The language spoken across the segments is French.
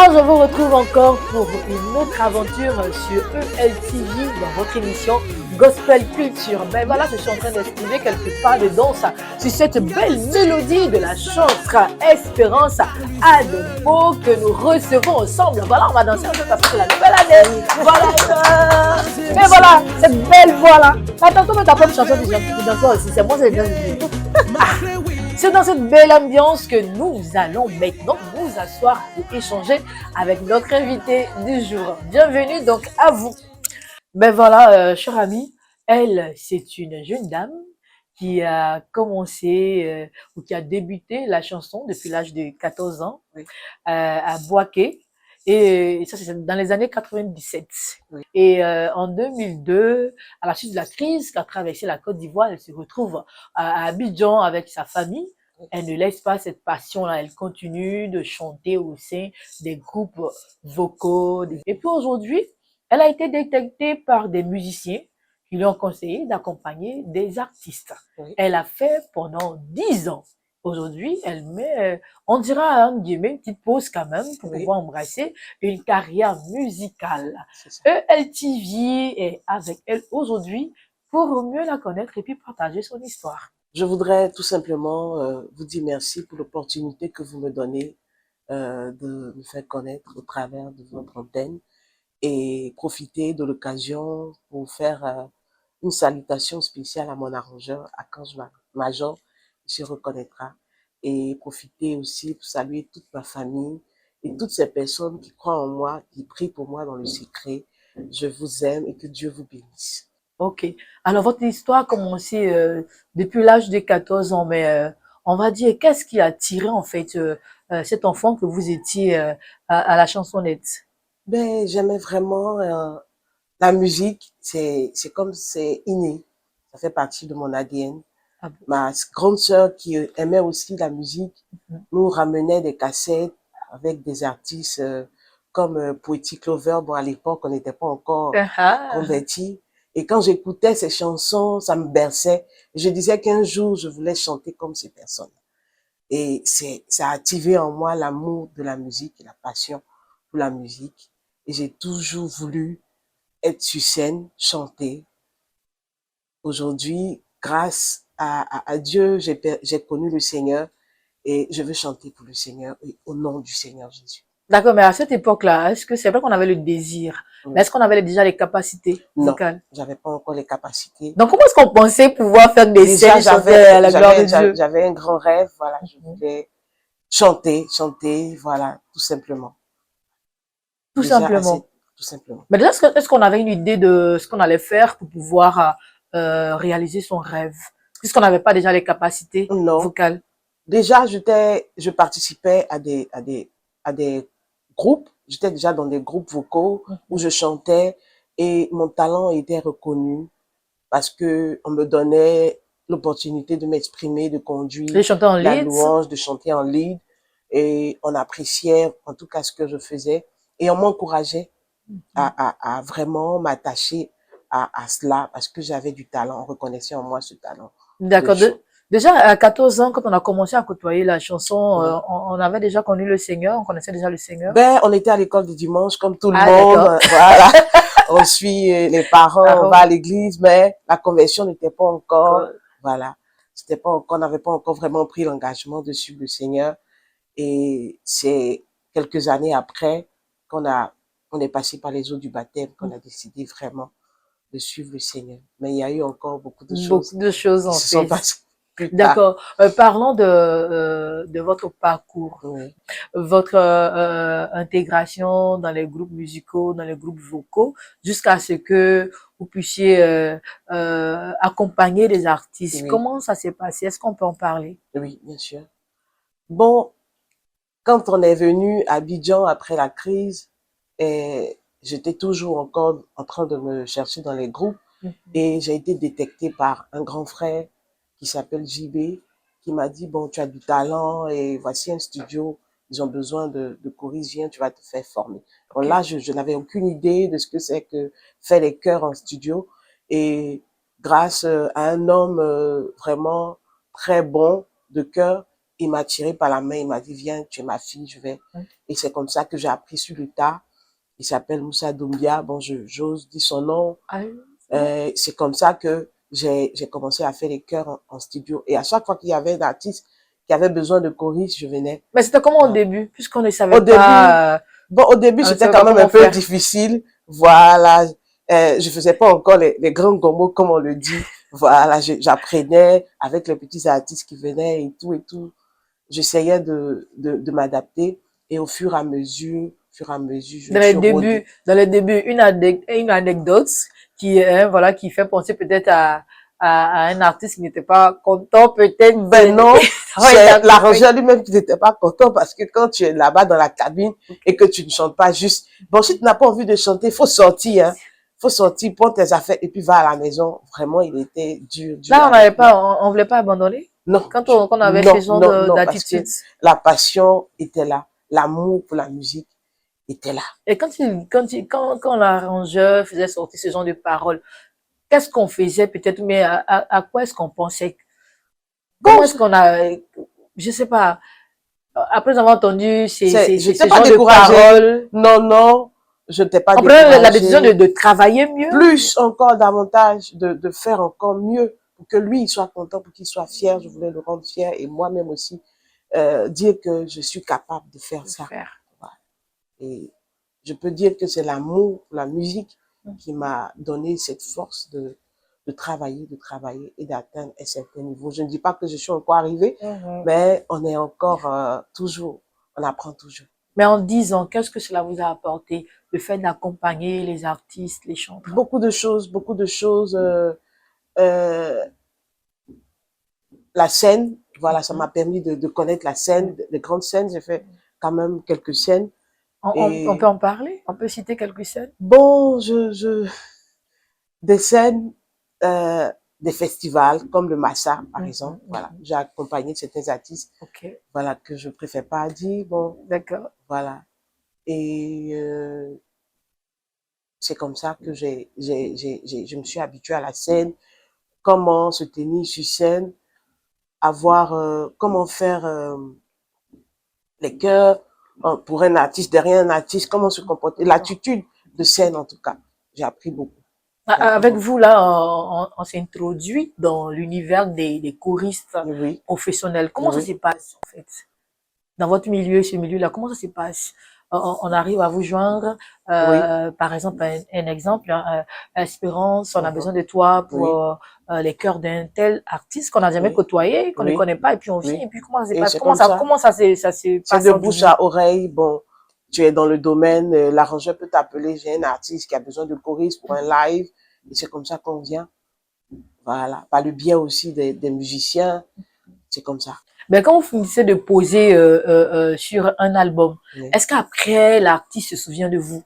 Alors, je vous retrouve encore pour une autre aventure sur ELTV dans votre émission Gospel Culture. Ben voilà, je suis en train d'exprimer quelque part de danse sur cette belle mélodie de la chanson Espérance Adebo que nous recevons ensemble. Voilà, on va danser un peu parce que c'est la nouvelle année. Voilà. Mais voilà, cette belle voix-là. Attends, mais ta propre chanson de danseur aussi. C'est moi, c'est bien. C'est dans cette belle ambiance que nous allons maintenant nous asseoir pour échanger avec notre invité du jour. Bienvenue donc à vous. Ben voilà, cher ami, elle, c'est une jeune dame qui a commencé ou qui a débuté la chanson depuis l'âge de 14 ans à Boaké. Et ça, c'est dans les années 97. Oui. Et en 2002, à la suite de la crise qu'a traversée la Côte d'Ivoire, elle se retrouve à Abidjan avec sa famille. Elle ne laisse pas cette passion-là, elle continue de chanter au sein des groupes vocaux. Et puis aujourd'hui, elle a été détectée par des musiciens qui lui ont conseillé d'accompagner des artistes. Oui. Elle a fait pendant 10 ans. Aujourd'hui, elle met, on dira, une petite pause quand même pour pouvoir embrasser une carrière musicale. ELTV est avec elle aujourd'hui pour mieux la connaître et puis partager son histoire. Je voudrais tout simplement vous dire merci pour l'opportunité que vous me donnez de me faire connaître au travers de votre antenne et profiter de l'occasion pour faire une salutation spéciale à mon arrangeur, Archange Major, se reconnaîtra, et profiter aussi pour saluer toute ma famille et toutes ces personnes qui croient en moi, qui prient pour moi dans le secret. Je vous aime et que Dieu vous bénisse. Ok. Alors, votre histoire a commencé depuis l'âge de 14 ans, mais on va dire, qu'est-ce qui a attiré en fait cet enfant que vous étiez à la chansonnette? Ben, j'aimais vraiment la musique, c'est comme c'est inné, ça fait partie de mon ADN. Ah bon? Ma grande sœur qui aimait aussi la musique nous ramenait des cassettes avec des artistes comme Poetic Lover. Bon, à l'époque, on n'était pas encore convertis. Et quand j'écoutais ces chansons, ça me berçait. Je disais qu'un jour, je voulais chanter comme ces personnes. Et ça a activé en moi l'amour de la musique et la passion pour la musique. Et j'ai toujours voulu être sur scène, chanter. Aujourd'hui, grâce à Dieu, j'ai connu le Seigneur et je veux chanter pour le Seigneur et au nom du Seigneur Jésus. D'accord, mais à cette époque-là, est-ce que c'est vrai qu'on avait le désir, mais est-ce qu'on avait déjà les capacités musicales? Non, j'avais pas encore les capacités. Donc, comment est-ce qu'on pensait pouvoir faire des scènes, chanter à la gloire de Dieu? J'avais un grand rêve, voilà, je voulais chanter, voilà, tout simplement. Tout simplement. Tout simplement. Mais déjà, est-ce qu'on avait une idée de ce qu'on allait faire pour pouvoir réaliser son rêve? Puisqu'on n'avait pas déjà les capacités vocales. Déjà, je participais à des groupes. J'étais déjà dans des groupes vocaux où je chantais et mon talent était reconnu parce que on me donnait l'opportunité de m'exprimer, de conduire la louange, de chanter en lead, et on appréciait en tout cas ce que je faisais et on m'encourageait à vraiment m'attacher à cela parce que j'avais du talent, on reconnaissait en moi ce talent. D'accord. Déjà, à 14 ans, quand on a commencé à côtoyer la chanson, on avait déjà connu le Seigneur, on connaissait déjà le Seigneur? Ben, on était à l'école du dimanche, comme tout le monde. Voilà. On suit les parents, on va à l'église, mais la conversion n'était pas encore, voilà. C'était pas encore, on n'avait pas encore vraiment pris l'engagement de suivre le Seigneur. Et c'est quelques années après on est passé par les eaux du baptême, qu'on a décidé vraiment de suivre le Seigneur. Mais il y a eu encore beaucoup de choses. Beaucoup de choses, en fait. Qui se sont passées. D'accord. Parlons de votre parcours, votre intégration dans les groupes musicaux, dans les groupes vocaux, jusqu'à ce que vous puissiez accompagner des artistes. Comment ça s'est passé? Est-ce qu'on peut en parler? Oui, bien sûr. Bon, quand on est venu à Abidjan après la crise, j'étais toujours encore en train de me chercher dans les groupes et j'ai été détectée par un grand frère qui s'appelle JB, qui m'a dit, bon, tu as du talent et voici un studio, ils ont besoin de choristes, viens, tu vas te faire former. Bon, là, je n'avais aucune idée de ce que c'est que faire les chœurs en studio, et grâce à un homme vraiment très bon de chœur, il m'a tiré par la main, il m'a dit, viens, tu es ma fille, je vais. Et c'est comme ça que j'ai appris sur le tas. Il s'appelle Moussa Doumbia, bon, j'ose dire son nom. C'est comme ça que j'ai commencé à faire les chœurs en studio. Et à chaque fois qu'il y avait un artiste qui avait besoin de choristes, je venais. Mais c'était comment au début, puisqu'on ne savait Au début, pas... bon, au début, on ne c'était savait quand pas même un comment peu faire. difficile. Voilà. Je faisais pas encore les grands gomos, comme on le dit. Voilà, j'apprenais avec les petits artistes qui venaient et tout et tout. J'essayais de m'adapter et au fur et à mesure, je me suis rodée. Dans les débuts, une anecdote qui, voilà, qui fait penser peut-être à un artiste qui n'était pas content, peut-être. Ben non, c'est l'arrangeur lui-même qui n'était pas content parce que quand tu es là-bas dans la cabine et que tu ne chantes pas juste, bon, si tu n'as pas envie de chanter, il faut sortir, hein. Faut sortir, prendre tes affaires et puis va à la maison. Vraiment, il était dur. Là, on voulait pas abandonner. Non. Quand on avait non, ce genre non, parce que d'attitude. la passion était là. L'amour pour la musique était là. Et quand l'arrangeur faisait sortir ce genre de paroles, qu'est-ce qu'on faisait peut-être, mais à quoi est-ce qu'on pensait? Comment est-ce qu'on a, je sais pas, après avoir entendu ce genre de paroles? Non, non, je n'étais pas découragée. On prenait la décision de travailler mieux. Plus encore, davantage, de faire encore mieux pour que lui, il soit content, pour qu'il soit fier. Je voulais le rendre fier et moi-même aussi dire que je suis capable de faire ça. Voilà. Et je peux dire que c'est l'amour pour la musique qui m'a donné cette force de travailler et d'atteindre un certain niveau. Je ne dis pas que je suis encore arrivée, mais on est encore toujours, on apprend toujours. Mais en 10 ans, qu'est-ce que cela vous a apporté, le fait d'accompagner les artistes, les chanteurs? Beaucoup de choses, beaucoup de choses. La scène, voilà, ça m'a permis de connaître la scène, les grandes scènes. J'ai fait quand même quelques scènes. On peut en parler? On peut citer quelques scènes? Bon, des scènes, des festivals comme le Massa, par exemple. Voilà, j'ai accompagné certains artistes. Voilà, que je préfère pas dire. Bon, d'accord. Voilà. Et c'est comme ça que je me suis habituée à la scène, comment se tenir sur scène, comment faire les chœurs pour un artiste, derrière un artiste, comment se comporter, l'attitude de scène en tout cas. J'ai appris beaucoup. Avec vous, là, on s'introduit dans l'univers des choristes professionnels. Comment ça se passe, en fait? Dans votre milieu, ce milieu-là, comment ça se passe? On arrive à vous joindre, par exemple, un exemple, Espérance, on a besoin de toi pour les chœurs d'un tel artiste qu'on n'a jamais côtoyé, qu'on ne connaît pas, et puis on vient, et puis comment ça se passe? Comment ça se passe? C'est de bouche à oreille, bon, tu es dans le domaine, l'arrangeur peut t'appeler, j'ai un artiste qui a besoin de choristes pour un live, et c'est comme ça qu'on vient. Voilà, par le biais aussi des musiciens, c'est comme ça. Mais quand vous finissez de poser sur un album, est-ce qu'après, l'artiste se souvient de vous?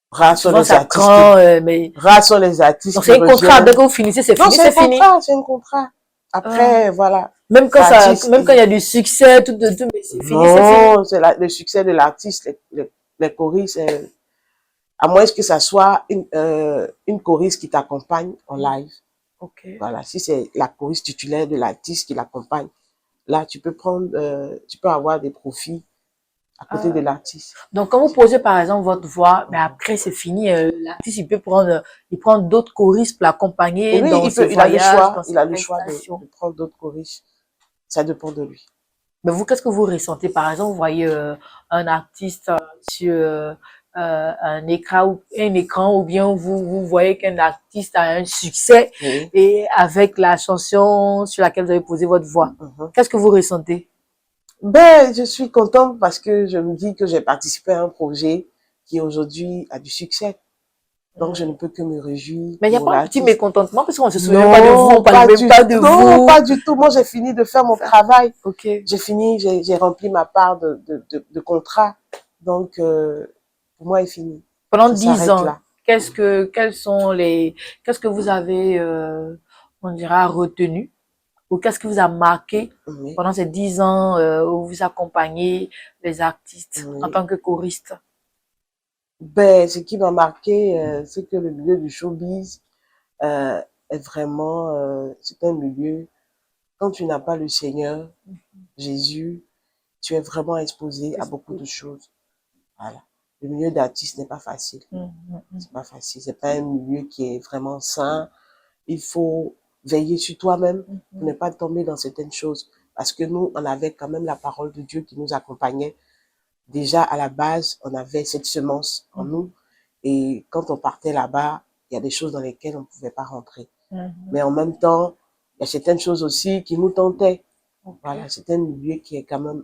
Rares sont les artistes. Rares sont les artistes. Donc, c'est un contrat. Dès que vous finissez, c'est fini, c'est fini. C'est un contrat. Après, voilà. Même quand il y a du succès, tout, mais c'est fini, c'est fini. Non, c'est le succès de l'artiste, les choristes, à moins que ça soit une choriste qui t'accompagne en live. Voilà, si c'est la choriste titulaire de l'artiste qui l'accompagne, là, tu peux avoir des profits à côté de l'artiste. Donc, quand vous posez, par exemple, votre voix, mais après, c'est fini, l'artiste, il prend d'autres choristes pour l'accompagner dans ses voyages. Il a le choix de prendre d'autres choristes. Ça dépend de lui. Mais vous, qu'est-ce que vous ressentez? Par exemple, vous voyez un artiste sur un écran, ou bien vous voyez qu'un artiste a un succès et avec la chanson sur laquelle vous avez posé votre voix. Qu'est-ce que vous ressentez? Ben, je suis contente parce que je me dis que j'ai participé à un projet qui aujourd'hui a du succès. Donc, je ne peux que me réjouir. Mais il n'y a pas un petit mécontentement parce qu'on ne se souvient pas de vous, on ne parle même pas de vous. Non, pas du tout. Moi, j'ai fini de faire mon travail. J'ai fini, j'ai rempli ma part de contrat. Donc, pour moi, il est fini. Pendant 10 ans, qu'est-ce que vous avez, on dira, retenu? Ou qu'est-ce qui vous a marqué pendant ces 10 ans où vous accompagnez les artistes en tant que choriste? Ben, ce qui m'a marqué, c'est que le milieu du showbiz est vraiment, c'est un milieu quand tu n'as pas le Seigneur, Jésus, tu es vraiment exposé à beaucoup de choses. Voilà. Le milieu d'artiste n'est pas facile. C'est pas facile. C'est pas un milieu qui est vraiment sain. Il faut veiller sur toi-même pour ne pas tomber dans certaines choses. Parce que nous, on avait quand même la parole de Dieu qui nous accompagnait. Déjà, à la base, on avait cette semence en nous. Et quand on partait là-bas, il y a des choses dans lesquelles on ne pouvait pas rentrer. Mais en même temps, il y a certaines choses aussi qui nous tentaient. Voilà, c'est un milieu qui est quand même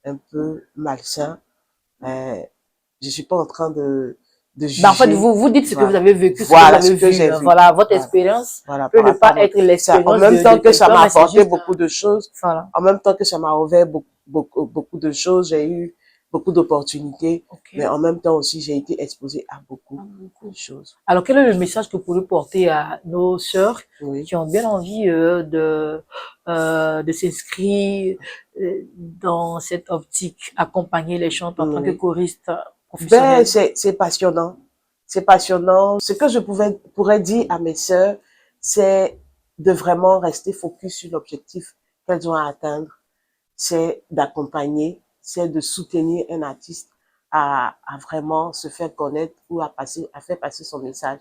un peu malsain. Je suis pas en train de juger. En fait, vous dites ce que vous avez vécu, voilà, ce que vous avez vu. Voilà, votre expérience peut ne pas être l'expérience. En même temps que ça m'a apporté beaucoup de choses, en même temps que ça m'a ouvert beaucoup de choses, j'ai eu beaucoup d'opportunités, mais en même temps aussi, j'ai été exposée à beaucoup de choses. Alors, quel est le message que vous pouvez porter à nos sœurs qui ont bien envie de s'inscrire dans cette optique, accompagner les chanteurs en tant que choriste professionnel? C'est passionnant. C'est passionnant. Ce que je pourrais dire à mes sœurs, c'est de vraiment rester focus sur l'objectif qu'elles ont à atteindre. C'est d'accompagner, c'est de soutenir un artiste à vraiment se faire connaître ou à faire passer son message,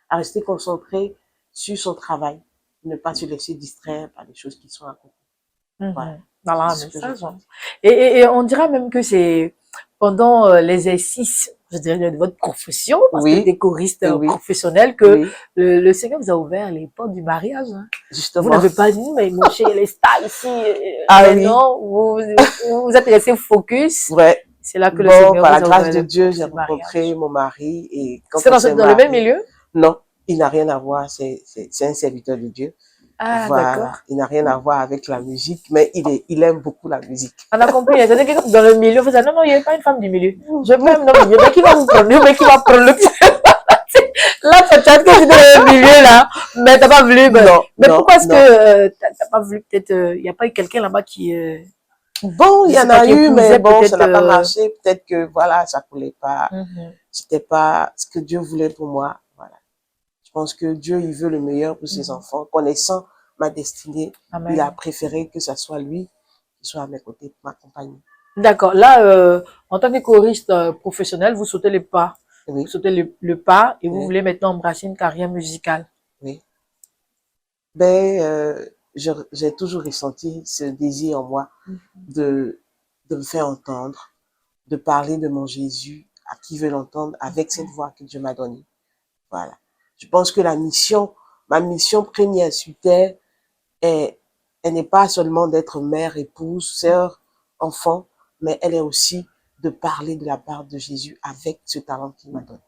à rester concentré sur son travail, ne pas se laisser distraire par les choses qui sont à côté. Voilà. Voilà, message. Et on dira même que c'est pendant l'exercice, je dirais, de votre profession, parce que des choristes professionnels, que le Seigneur vous a ouvert les portes du mariage. Hein. Justement. Vous n'avez pas dit, mais mon chéri, les stars ici. Non, vous êtes resté focus. Ouais. C'est là que le Seigneur vous a ouvert. Par la grâce de Dieu, j'ai rencontré mon mari. C'est dans le même milieu? Non, il n'a rien à voir. C'est un serviteur de Dieu. Ah, voilà. d'accord. Il n'a rien à voir avec la musique, mais il aime beaucoup la musique. On a compris. C'est-à-dire que dans le milieu, vous dites, non, il n'y a pas une femme du milieu. Je peux même, non, il y en a qui va vous prendre, mais qui va prendre le là, peut-être que c'est dans le milieu, là, mais t'as pas voulu. Mais pourquoi est-ce que t'as pas voulu, peut-être, il n'y a pas eu quelqu'un là-bas qui... Bon, il y en a eu, mais bon, ça n'a pas marché. Peut-être que, voilà, ça coulait pas. C'était pas ce que Dieu voulait pour moi. Voilà. Je pense que Dieu, il veut le meilleur pour ses enfants. Connaissant ma destinée, il a préféré que ce soit lui qui soit à mes côtés pour m'accompagner. D'accord. Là, en tant que choriste professionnel, vous sautez le pas. Vous sautez le pas et vous voulez maintenant embrasser une carrière musicale. Oui. J'ai toujours ressenti ce désir en moi de me faire entendre, de parler de mon Jésus à qui veut l'entendre avec cette voix que Dieu m'a donnée. Voilà. Je pense que ma mission première sur terre, elle n'est pas seulement d'être mère, épouse, sœur, enfant, mais elle est aussi de parler de la part de Jésus avec ce talent qu'il m'a donné.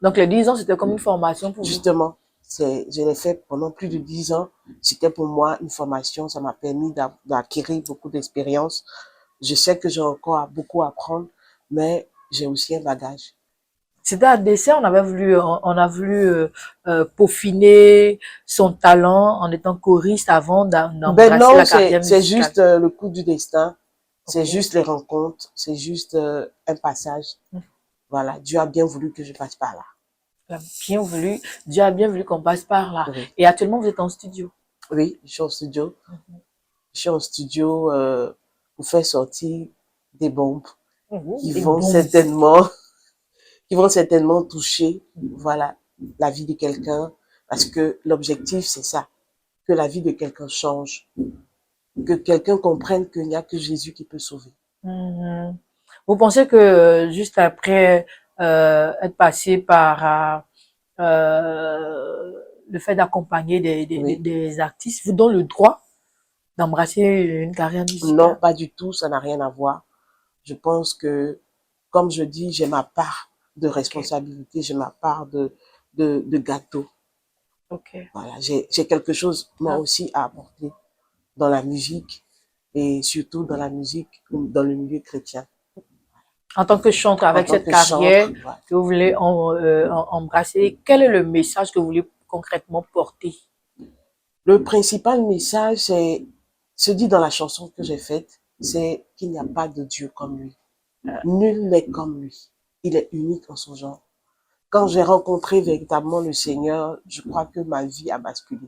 Donc, les 10 ans, c'était comme une formation pour vous? Justement, je l'ai fait pendant plus de 10 ans. C'était pour moi une formation, ça m'a permis d'acquérir beaucoup d'expérience. Je sais que j'ai encore beaucoup à apprendre, mais j'ai aussi un bagage. C'était à dessein, on a voulu peaufiner son talent en étant choriste avant d'embrasser la carrière musicale. C'est juste le coup du destin. C'est juste les rencontres. C'est juste un passage. Voilà, Dieu a bien voulu que je passe par là. Dieu a bien voulu qu'on passe par là. Oui. Et actuellement, vous êtes en studio? Oui, je suis en studio. Je suis en studio pour faire sortir des bombes qui vont certainement toucher, voilà, la vie de quelqu'un. Parce que l'objectif, c'est ça. Que la vie de quelqu'un change. Que quelqu'un comprenne qu'il n'y a que Jésus qui peut sauver. Vous pensez que juste après être passé par le fait d'accompagner des artistes, vous donne le droit d'embrasser une carrière musicale? Non, pas du tout, ça n'a rien à voir. Je pense que, comme je dis, j'ai ma part de responsabilité, j'ai ma part de gâteau. Voilà, j'ai quelque chose, moi aussi, à apporter dans la musique et surtout dans la musique, dans le milieu chrétien. En tant que chanteur, avec cette carrière que vous voulez embrasser, quel est le message que vous voulez concrètement porter? Le principal message, c'est se dit dans la chanson que j'ai faite, c'est qu'il n'y a pas de Dieu comme lui. Nul n'est comme lui. Il est unique en son genre. Quand j'ai rencontré véritablement le Seigneur, je crois que ma vie a basculé.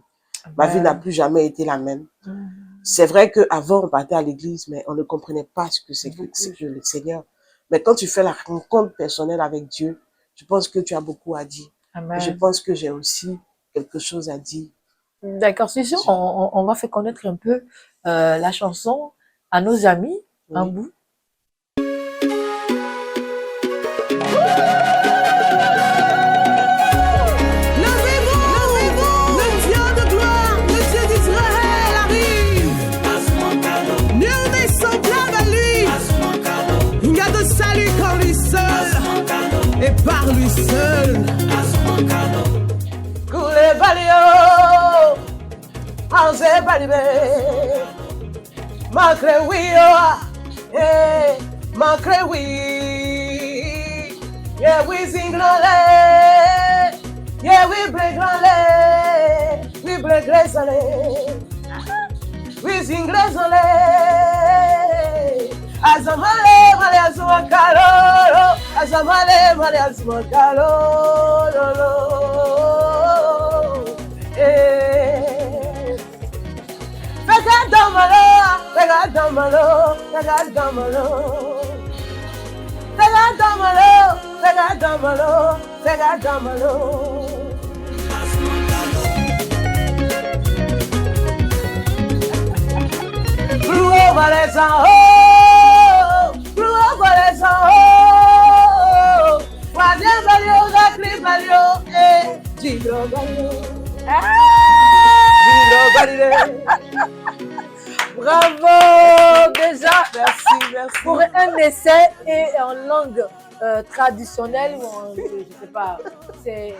Ma vie n'a plus jamais été la même. C'est vrai qu'avant, on partait à l'église, mais on ne comprenait pas ce que c'est que le Seigneur. Mais quand tu fais la rencontre personnelle avec Dieu, je pense que tu as beaucoup à dire. Amen. Je pense que j'ai aussi quelque chose à dire. D'accord, c'est sûr, on va faire connaître un peu la chanson à nos amis, un bout. Et par lui seul. Koule balio, anze balibe, makre wio, makre wi, yeah we sing grande, yeah we break grande, we break grande, we sing grande. Azamale, male azuma caloro, azamale, male azuma caloro, pega damalo, pega damalo, pega damalo, pega damalo, pega damalo, pega damalo. Blue Valesa, oh. Bravo déjà. Merci, merci. Pour un essai et en langue traditionnelle, je sais pas, c'est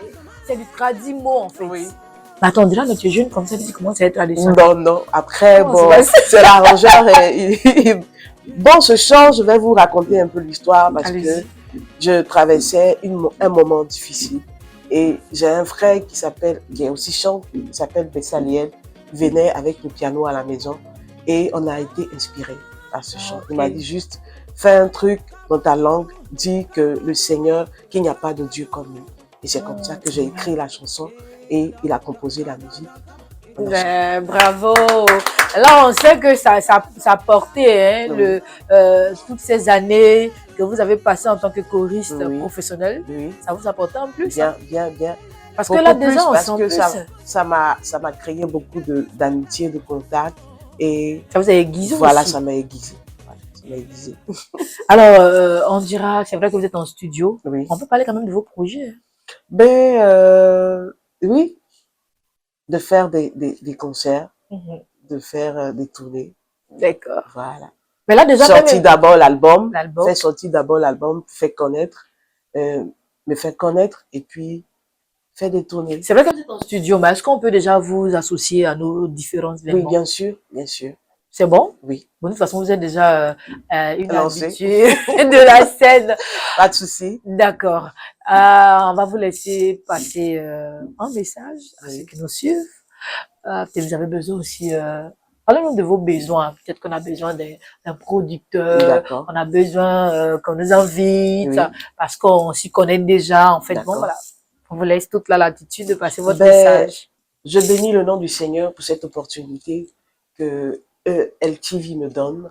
du tradit mot en fait. Oui. Attends, déjà, mais tu es jeune comme ça, tu commences à être traditionnel. Non, non. Après, bon, c'est l'arrangeur. Bon, ce chant, je vais vous raconter un peu l'histoire parce que je traversais un moment difficile. Et j'ai un frère qui est aussi chante, qui s'appelle Bessaliel, qui venait avec le piano à la maison et on a été inspirés par ce chant. Il m'a dit juste, fais un truc dans ta langue, dis que le Seigneur, qu'il n'y a pas de Dieu comme lui. Et c'est comme ça que j'ai écrit la chanson et il a composé la musique. Ben, bravo! Là, on sait que ça a porté hein, oui. Toutes ces années que vous avez passées en tant que choriste professionnel. Oui. Ça vous a porté en plus? Bien, bien, bien. Parce que là, déjà, on sent plus. Ça m'a créé beaucoup d'amitié, de contact. Et ça vous a aiguisé voilà, aussi. Ça m'a aiguisé. Ça m'a aiguisé. Alors, on dira, c'est vrai que vous êtes en studio. Oui. On peut parler quand même de vos projets. Ben, oui. De faire des concerts, de faire des tournées. D'accord. Voilà. Mais là, déjà, sorti d'abord l'album. Faire sortir d'abord l'album, faire connaître, me faire connaître et puis faire des tournées. C'est vrai que vous êtes en studio, mais est-ce qu'on peut déjà vous associer à nos différents événements? Oui, bien sûr, bien sûr. C'est bon? Oui. Bon, de toute façon, vous êtes déjà une habituée de la scène. Pas de souci. D'accord. On va vous laisser passer un message à ceux qui nous suivent. Peut-être vous avez besoin aussi... Parlez-nous de vos besoins. Peut-être qu'on a besoin d'un producteur. On a besoin qu'on nous invite parce qu'on s'y connaît déjà. En fait, bon, voilà. On vous laisse toute la latitude de passer votre message. Je bénis le nom du Seigneur pour cette opportunité que LTV me donne.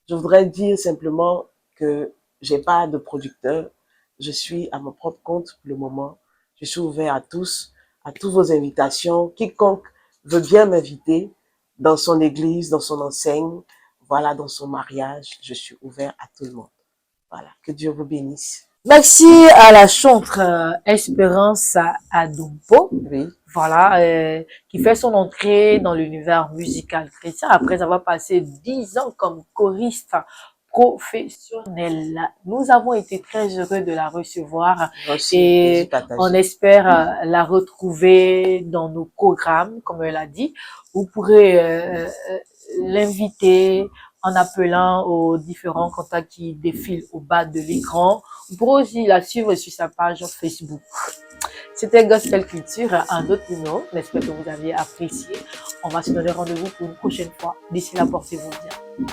Je voudrais dire simplement que j'ai pas de producteur. Je suis à mon propre compte pour le moment. Je suis ouvert à tous, à toutes vos invitations. Quiconque veut bien m'inviter dans son église, dans son enseigne, voilà, dans son mariage, je suis ouvert à tout le monde. Voilà, que Dieu vous bénisse. Merci à la chantre Espérance Adompo, voilà, qui fait son entrée dans l'univers musical chrétien après avoir passé 10 ans comme choriste professionnel. Nous avons été très heureux de la recevoir et on espère la retrouver dans nos programmes, comme elle a dit. Vous pourrez l'inviter en appelant aux différents contacts qui défilent au bas de l'écran. Vous pourrez aussi la suivre sur sa page Facebook. C'était Gospel Culture, un autre numéro. J'espère que vous avez apprécié. On va se donner rendez-vous pour une prochaine fois. D'ici là, portez-vous bien.